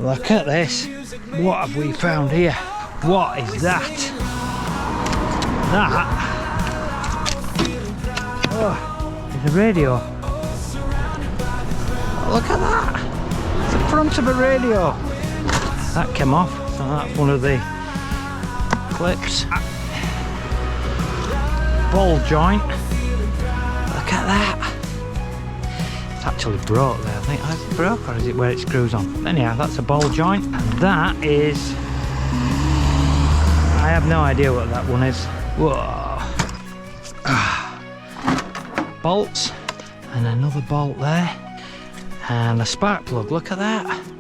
Look at this. What have we found here? What is that? That is a radio. Look at that. It's the front of a radio. That came off, so that's one of the clips. Ball joint. Look at that. It's actually broke there. I think is it broke or is it where it screws on? Anyhow, that's a ball joint. And that is, I have no idea what that one is. Whoa. Bolts and another bolt there and a spark plug. Look at that.